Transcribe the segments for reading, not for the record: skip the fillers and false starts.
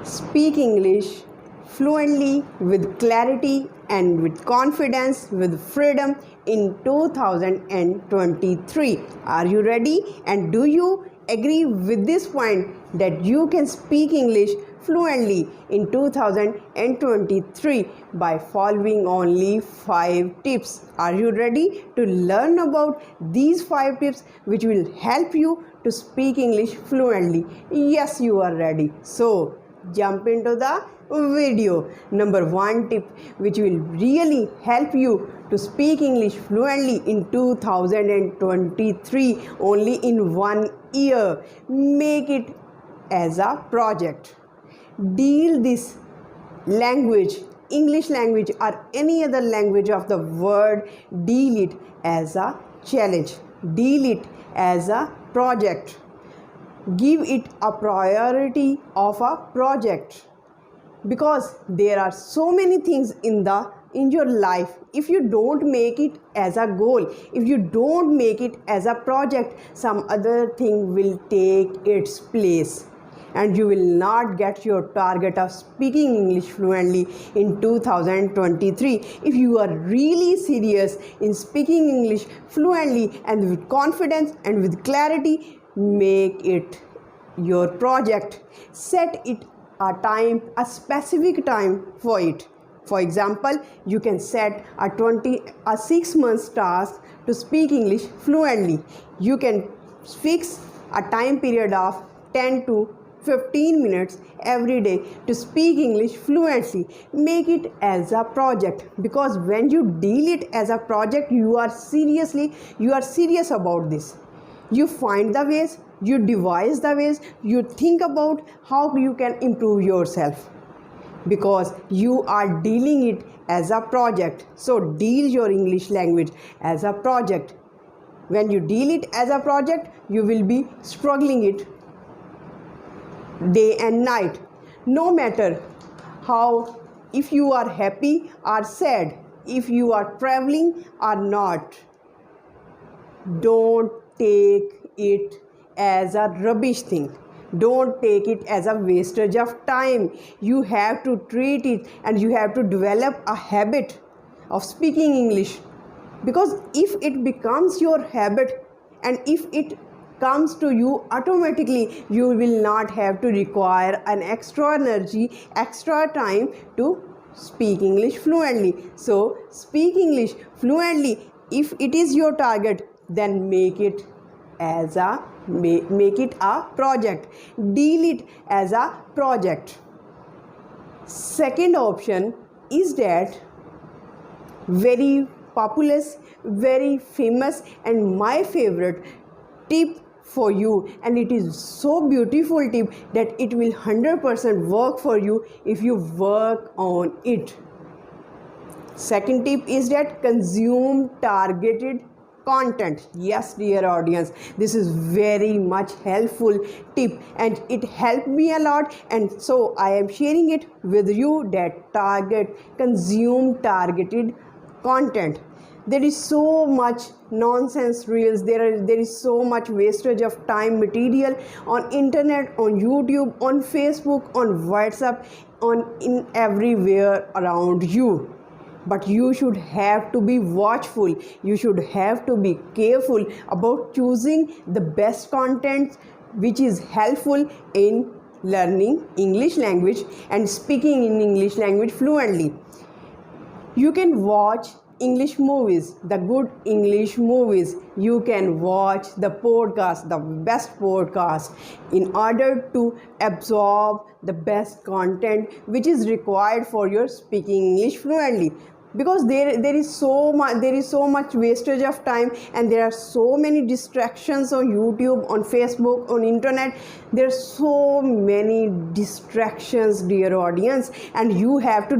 Speak English fluently, with clarity and with confidence, with freedom in 2023. Are you ready? And do you agree with this point that you can speak English fluently in 2023 by following only 5 tips? Are you ready to learn about these 5 tips which will help you to speak English fluently? Yes, you are ready. So, jump into the video. Number 1 tip which will really help you to speak English fluently in 2023 only in 1 year. Make it as a project. Deal this language, English language or any other language of the world, deal it as a challenge. Deal it as a project. Give it a priority of a project, because there are so many things in your life. If you don't make it as a goal, if you don't make it as a project, some other thing will take its place and you will not get your target of speaking English fluently in 2023. If you are really serious in speaking English fluently and with confidence and with clarity, make it your project. Set it a specific time for it. For example, you can set a 6 months task to speak English fluently. You can fix a time period of 10 to 15 minutes every day to speak English fluently. Make it as a project, because when you deal it as a project, you are serious about this. You find the ways, you devise the ways, you think about how you can improve yourself, because you are dealing it as a project. So deal your English language as a project. When you deal it as a project, you will be struggling it day and night. No matter how, if you are happy or sad, if you are traveling or not, don't take it as a rubbish thing. Don't take it as a wastage of time. You have to treat it and you have to develop a habit of speaking English, because if it becomes your habit and if it comes to you automatically, you will not have to require an extra energy, extra time to speak English fluently. So speak English fluently. If it is your target, then make it a project. Deal it as a project. Second option is that very populous, very famous and my favorite tip for you, and it is so beautiful tip that it will 100% work for you if you work on it. Second tip is that consume targeted content. Yes, dear audience, this is very much helpful tip and it helped me a lot, and so I am sharing it with you that consume targeted content. There is so much nonsense reels, there is so much wastage of time material on internet, on YouTube, on Facebook, on WhatsApp, in everywhere around you. But you should have to be watchful, you should have to be careful about choosing the best content which is helpful in learning English language and speaking in English language fluently. You can watch English movies, the good English movies. You can watch the podcast, the best podcast, in order to absorb the best content which is required for your speaking English fluently. Because there is so much wastage of time, and there are so many distractions on YouTube, on Facebook, on internet. There are so many distractions, dear audience, and you have to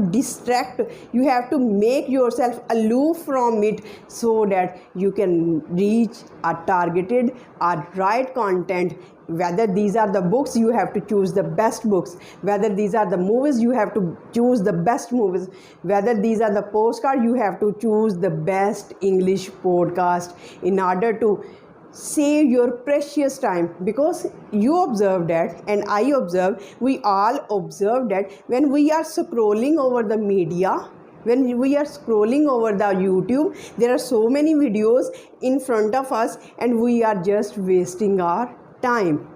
make yourself aloof from it so that you can reach a targeted or right content. Whether these are the books, you have to choose the best books. Whether these are the movies, you have to choose the best movies. Whether these are the postcards, you have to choose the best English podcast in order to save your precious time, because you observe that and I observe, we all observe that when we are scrolling over the media, when we are scrolling over the YouTube, there are so many videos in front of us and we are just wasting our time.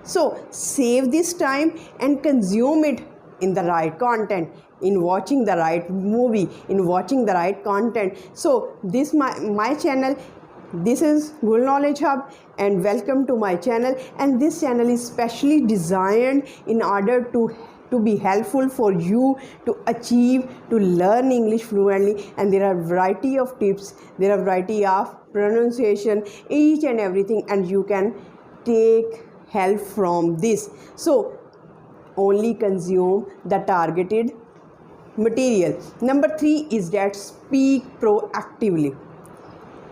So save this time and consume it in the right content, in watching the right movie, in watching the right content. So this my channel, this is Good Knowledge Hub, and welcome to my channel. And this channel is specially designed in order to be helpful for you to achieve, to learn English fluently. And there are variety of tips, there are variety of pronunciation, each and everything, and you can take help from this. So only consume the targeted material. Number 3 is that speak proactively.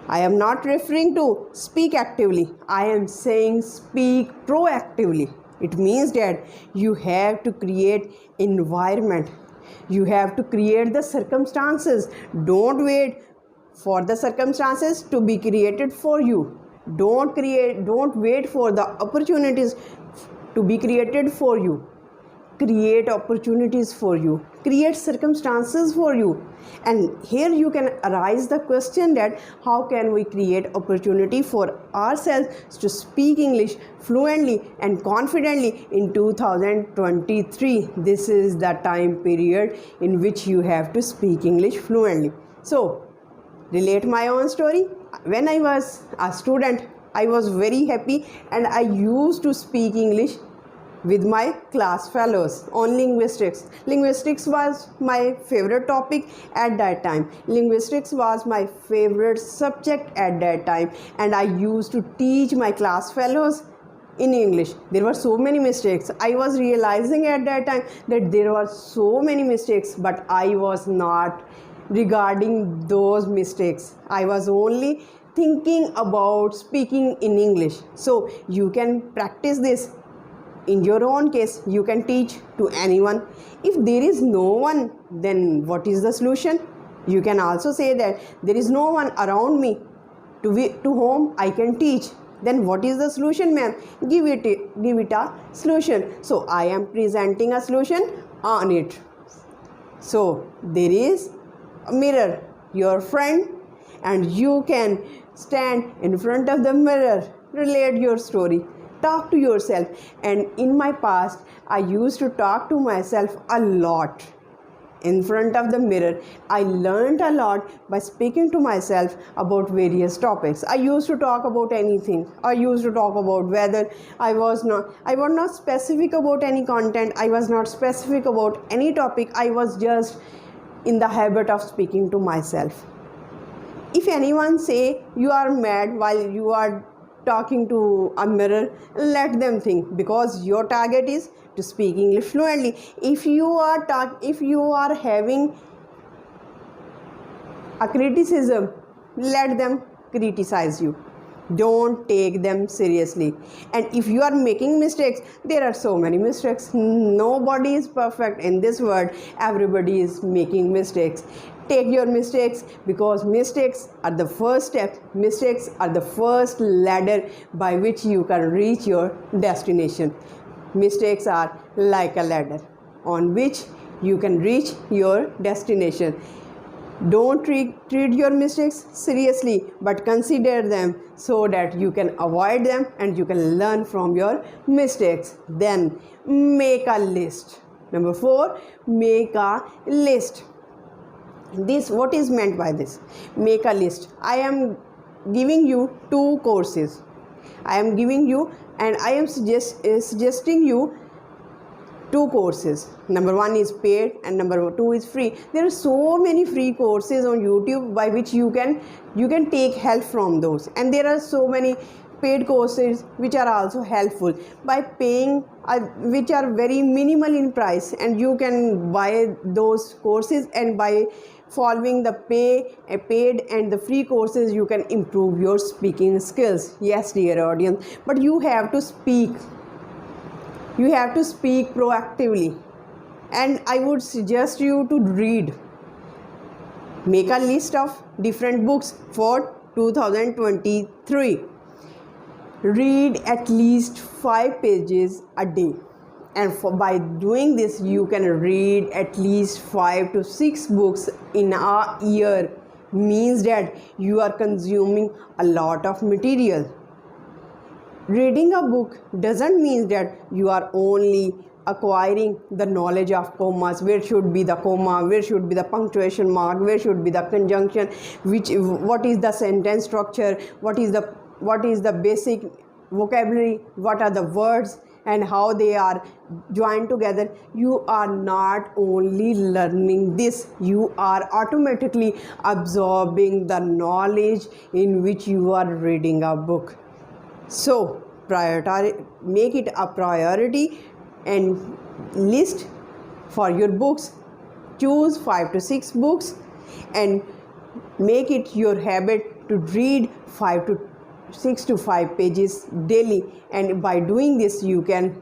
I am not referring to speak actively, I am saying speak proactively. It means that you have to create environment, you have to create the circumstances. Don't wait for the circumstances to be created for you. Don't wait for the opportunities to be created for you. Create opportunities for you, create circumstances for you. And here you can arise the question that how can we create opportunity for ourselves to speak English fluently and confidently in 2023. This is the time period in which you have to speak English fluently. So relate my own story. When I was a student, I was very happy and I used to speak English with my class fellows on linguistics. Linguistics was my favorite topic at that time. Linguistics was my favorite subject at that time, and I used to teach my class fellows in English. There were so many mistakes. I was realizing at that time that there were so many mistakes, but I was not regarding those mistakes. I was only thinking about speaking in English. So you can practice this in your own case. You can teach to anyone. If there is no one, then what is the solution? You can also say that there is no one around me to whom I can teach. Then what is the solution, ma'am? Give it a solution. So I am presenting a solution on it. So there is a mirror, your friend, and you can stand in front of the mirror, relate your story, talk to yourself. And in my past, I used to talk to myself a lot in front of the mirror. I learned a lot by speaking to myself about various topics. I used to talk about anything. I used to talk about weather. I was not specific about any content. I was not specific about any topic. I was just in the habit of speaking to myself. If anyone say you are mad while you are talking to a mirror, let them think, because your target is to speak English fluently. If you are having a criticism, let them criticize you. Don't take them seriously. And if you are making mistakes, there are so many mistakes. Nobody is perfect in this world. Everybody is making mistakes. Take your mistakes, because mistakes are the first step. Mistakes are the first ladder by which you can reach your destination. Mistakes are like a ladder on which you can reach your destination. Don't treat your mistakes seriously, but consider them so that you can avoid them and you can learn from your mistakes. Then make a list. Number 4, make a list. This, what is meant by this? Make a list. I am giving you 2 courses. I am giving you and I am suggesting you 2 courses. Number 1 is paid and number 2 is free. There are so many free courses on YouTube by which you can take help from those, and there are so many paid courses which are also helpful by paying which are very minimal in price, and you can buy those courses, and by following the paid and the free courses you can improve your speaking skills. Yes, dear audience, but you have to speak. You have to speak proactively, and I would suggest you to read. Make a list of different books for 2023. read at least 5 pages a day, and by doing this you can read at least 5 to 6 books in a year. Means that you are consuming a lot of material. Reading a book doesn't mean that you are only acquiring the knowledge of commas, where should be the comma, where should be the punctuation mark, where should be the conjunction, what is the sentence structure, what is the basic vocabulary, what are the words and how they are joined together. You are not only learning this, you are automatically absorbing the knowledge in which you are reading a book. So make it a priority and list for your books. Choose 5 to 6 books and make it your habit to read 6 to 5 pages daily, and by doing this you can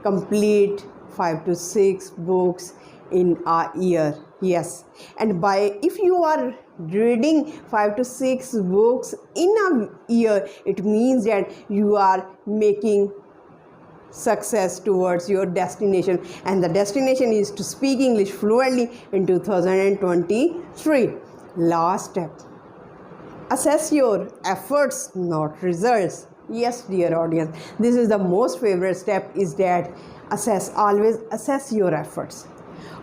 complete 5 to 6 books in a year. Yes, and if you are reading 5 to 6 books in a year, it means that you are making success towards your destination, and the destination is to speak English fluently in 2023. Last step: assess your efforts, not results. Yes, dear audience, this is the most favorite step, is that always assess your efforts.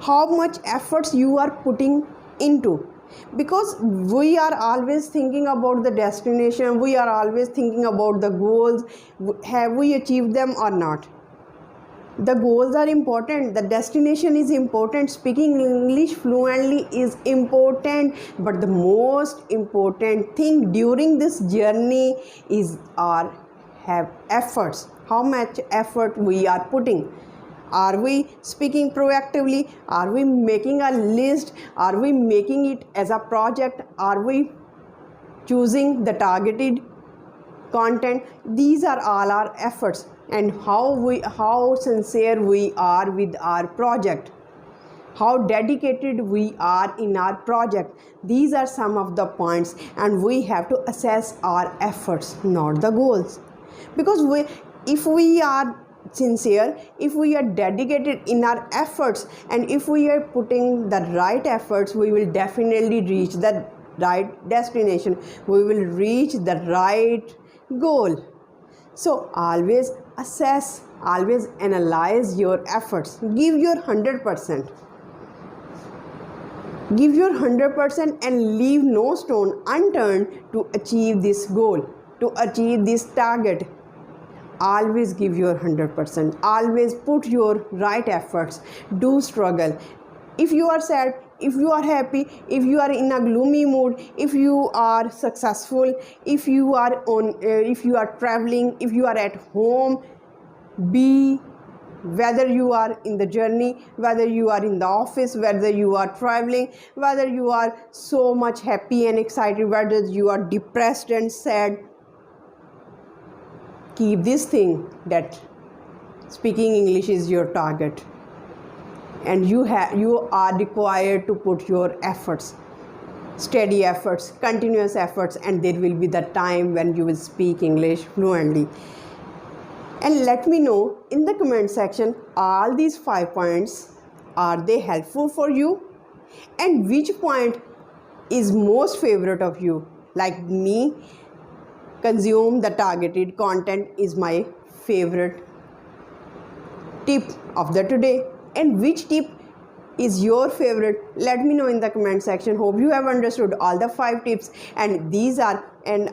How much efforts you are putting into, because we are always thinking about the destination, we are always thinking about the goals. Have we achieved them or not? The goals are important, the destination is important, speaking English fluently is important, but the most important thing during this journey is our efforts. How much effort we are putting. Are we speaking proactively? Are we making a list? Are we making it as a project? Are we choosing the targeted content? These are all our efforts, and how sincere we are with our project, how dedicated we are in our project. These are some of the points, and we have to assess our efforts, not the goals. Because if we are sincere, if we are dedicated in our efforts, and if we are putting the right efforts, we will definitely reach the right destination, we will reach the right goal. So always assess, always analyze your efforts. Give your 100%. Give your 100% and leave no stone unturned to achieve this goal, to achieve this target. Always give your 100%. Always put your right efforts. Do struggle. If you are sad, if you are happy, if you are in a gloomy mood, if you are successful, if you are traveling, if you are at home, whether you are in the journey, whether you are in the office, whether you are traveling, whether you are so much happy and excited, whether you are depressed and sad, keep this thing that speaking English is your target, and you are required to put your efforts, steady efforts, continuous efforts, and there will be the time when you will speak English fluently. And let me know in the comment section, all these 5 points, are they helpful for you, and which point is most favorite of you? Like me, consume the targeted content is my favorite tip of the today, and which tip is your favorite? Let me know in the comment section. Hope you have understood all the 5 tips, and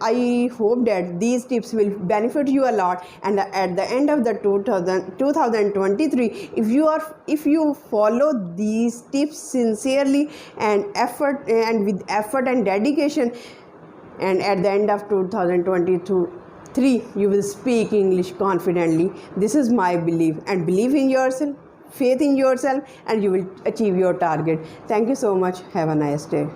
I hope that these tips will benefit you a lot. And at the end of the 2023, if you follow these tips sincerely and with effort and dedication, and at the end of 2023 you will speak English confidently. This is my belief, and believe in yourself, faith in yourself, and you will achieve your target. Thank you so much. Have a nice day.